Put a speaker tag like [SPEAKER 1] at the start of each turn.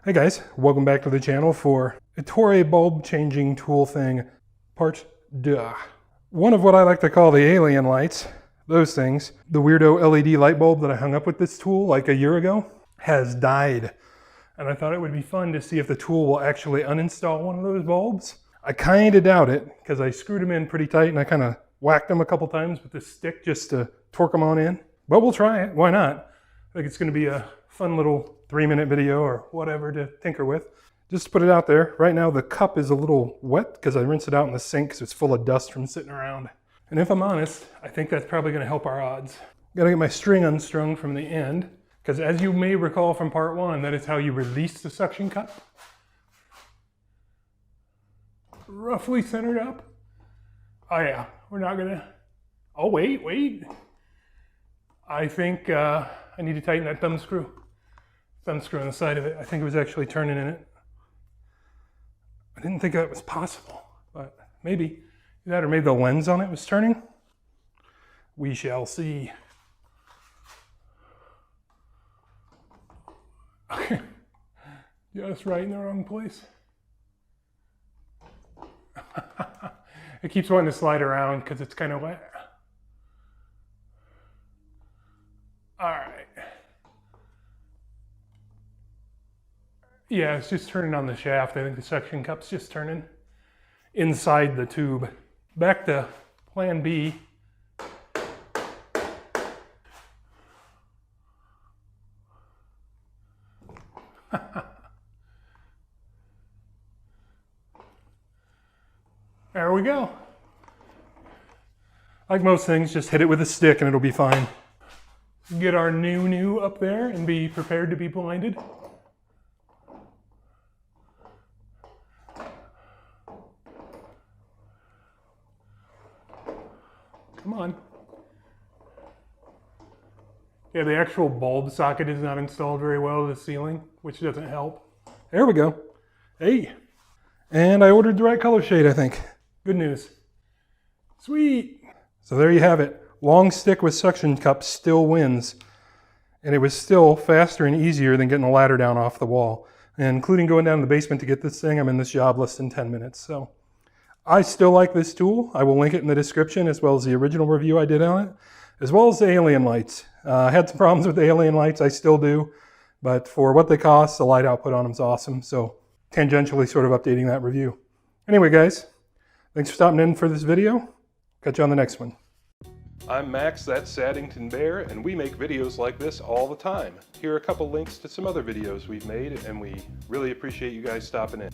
[SPEAKER 1] Hey guys, welcome back to the channel for Ettore bulb changing tool thing, part 2. One of what I like to call the alien lights, those things, the weirdo LED light bulb that I hung up with this tool like a year ago, has died. And I thought it would be fun to see if the tool will actually uninstall one of those bulbs. I kind of doubt it, because I screwed them in pretty tight and I kind of whacked them a couple times with this stick just to torque them on in. But we'll try it, why not? I think it's going to be a fun little 3-minute video or whatever to tinker with. Just to put it out there, right now the cup is a little wet because I rinsed it out in the sink so it's full of dust from sitting around. And if I'm honest, I think that's probably going to help our odds. Gotta get my string unstrung from the end, because as you may recall from part 1, that is how you release the suction cup. Roughly centered up. Oh yeah, we're not gonna... Oh wait. I think I need to tighten that thumb screw. Thumb screw on the side of it. I think it was actually turning in it. I didn't think that was possible, but maybe. That or maybe the lens on it was turning. We shall see. Okay, just right in the wrong place. It keeps wanting to slide around because it's kind of wet. All right. Yeah, it's just turning on the shaft. I think the suction cup's just turning inside the tube. Back to plan B. There we go. Like most things, just hit it with a stick and it'll be fine. Get our new up there and be prepared to be blinded. Come on. Yeah, the actual bulb socket is not installed very well to the ceiling, which doesn't help. There we go. Hey. And I ordered the right color shade, I think. Good news. Sweet. So there you have it. Long stick with suction cup still wins. And it was still faster and easier than getting a ladder down off the wall. And including going down to the basement to get this thing, I'm in this job less than 10 minutes. So I still like this tool. I will link it in the description, as well as the original review I did on it, as well as the alien lights. I had some problems with the alien lights, I still do. But for what they cost, the light output on them is awesome. So tangentially sort of updating that review. Anyway guys, thanks for stopping in for this video. Catch you on the next one. I'm Max, that's Saddington Bear, and we make videos like this all the time. Here are a couple links to some other videos we've made, and we really appreciate you guys stopping in.